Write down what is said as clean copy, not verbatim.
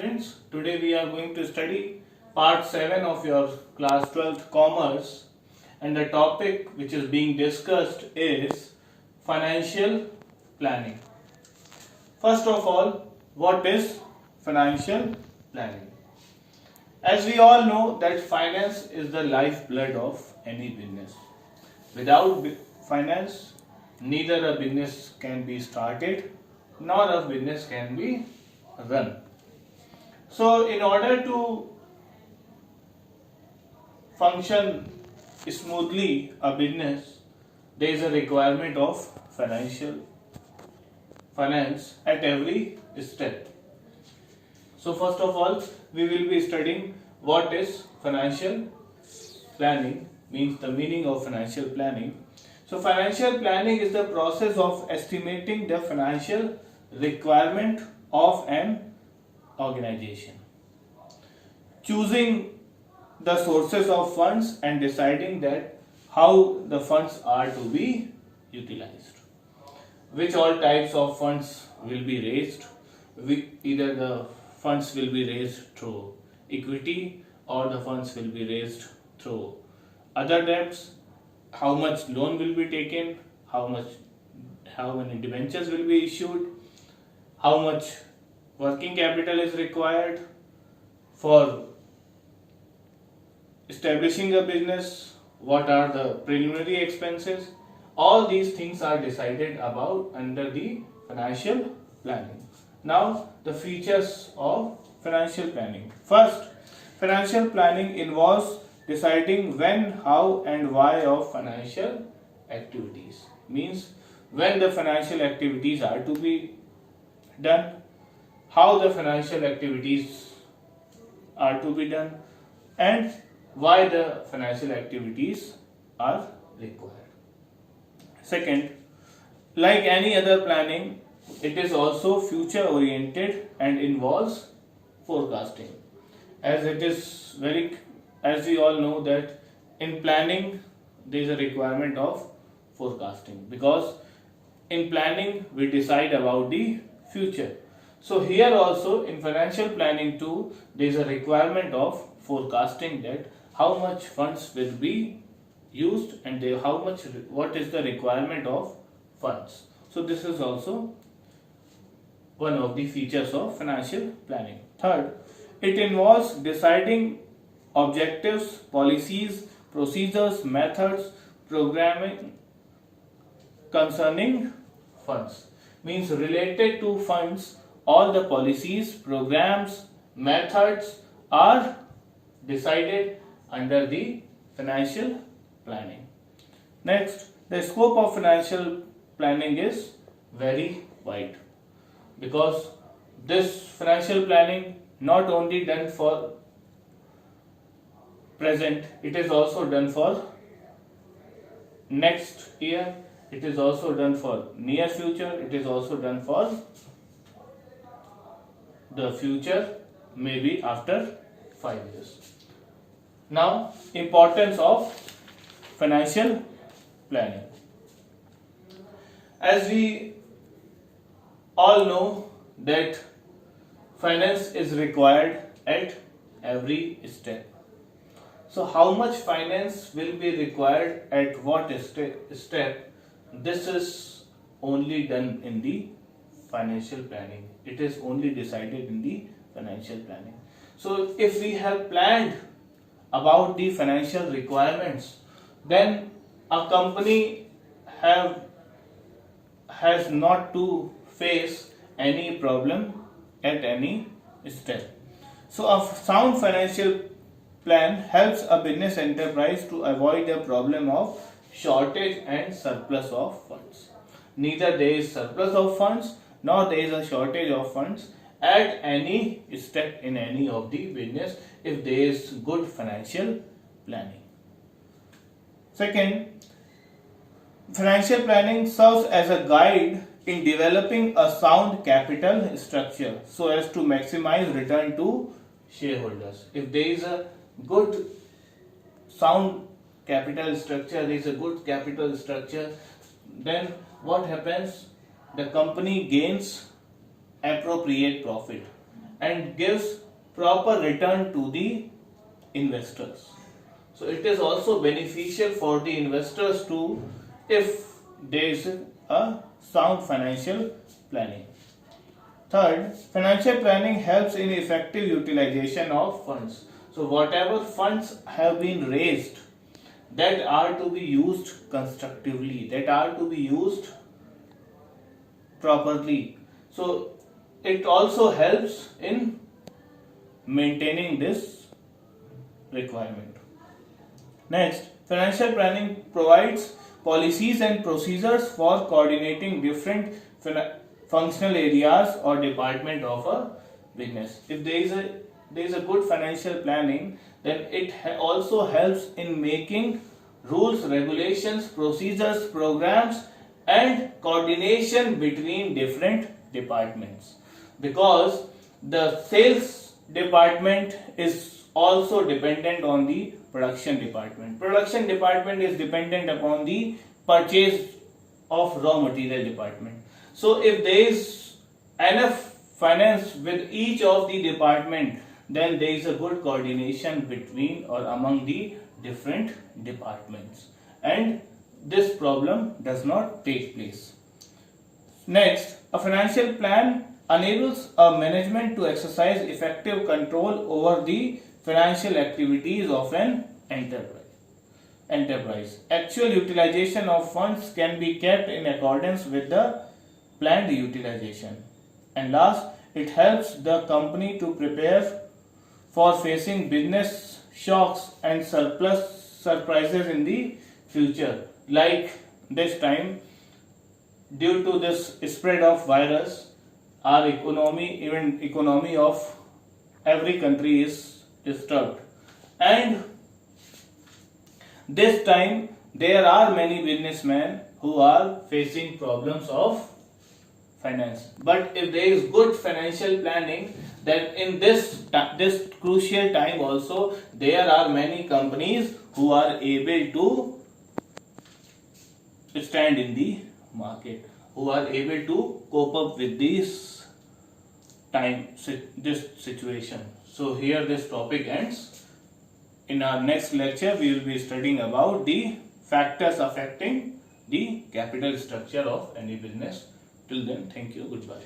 students, today we are going to study part 7 of your class 12th commerce, and the topic which is being discussed is financial planning. First of all, what is financial planning? As we all know that finance is the lifeblood of any business. Without finance, neither a business can be started nor a business can be run. So in order to function smoothly a business, there is a requirement of finance at every step. So first of all, we will be studying what is financial planning, means the meaning of financial planning. So financial planning is the process of estimating the financial requirement of an organization, choosing the sources of funds and deciding that how the funds are to be utilized, which all types of funds will be raised. Either the funds will be raised through equity or the funds will be raised through other debts, how much loan will be taken, how many debentures will be issued, how much working capital is required for establishing a business, what are the preliminary expenses. All these things are decided about under the financial planning. Now, the features of financial planning. First, financial planning involves deciding when, how and why of financial activities. Means when the financial activities are to be done, how the financial activities are to be done, and why the financial activities are required. Second, like any other planning, it is also future oriented and involves forecasting. As we all know that in planning there is a requirement of forecasting, because in planning we decide about the future. So here also in financial planning too, there is a requirement of forecasting that how much funds will be used and what is the requirement of funds. So this is also one of the features of financial planning. Third, it involves deciding objectives, policies, procedures, methods, programming concerning funds. Means related to funds, all the policies, programs, methods are decided under the financial planning. Next, the scope of financial planning is very wide, because this financial planning not only done for present, it is also done for next year, it is also done for near future, it is also done for the future, maybe after 5 years. Now, importance of financial planning. As we all know that finance is required at every step. So how much finance will be required at what step? This is only done in the financial planning. It is only decided in the financial planning. So if we have planned about the financial requirements, then a company has not to face any problem at any step. So a sound financial plan helps a business enterprise to avoid the problem of shortage and surplus of funds. Neither there is surplus of funds nor there is a shortage of funds at any step in any of the business if there is good financial planning. Second, financial planning serves as a guide in developing a sound capital structure so as to maximize return to shareholders. If there is a good sound capital structure, there is a good capital structure, then what happens? The company gains appropriate profit and gives proper return to the investors. So it is also beneficial for the investors too if there is a sound financial planning. Third, financial planning helps in effective utilization of funds. So whatever funds have been raised, that are to be used constructively, that are to be used properly. So it also helps in maintaining this requirement. Next, financial planning provides policies and procedures for coordinating different functional areas or department of a business. If there is a good financial planning, then it also helps in making rules, regulations, procedures, programs, and coordination between different departments, because the sales department is also dependent on the production department is dependent upon the purchase of raw material department. So if there is enough finance with each of the department, then there is a good coordination between or among the different departments, and this problem does not take place. Next, a financial plan enables a management to exercise effective control over the financial activities of an enterprise. Actual utilization of funds can be kept in accordance with the planned utilization. And last, it helps the company to prepare for facing business shocks and surprises in the future. Like this time, due to this spread of virus, our economy, even economy of every country is disturbed. And this time there are many businessmen who are facing problems of finance. But if there is good financial planning, then in this crucial time also there are many companies who are able to stand in the market, who are able to cope up with this situation. So here this topic ends. In our next lecture we will be studying about the factors affecting the capital structure of any business. Till then, thank you, goodbye.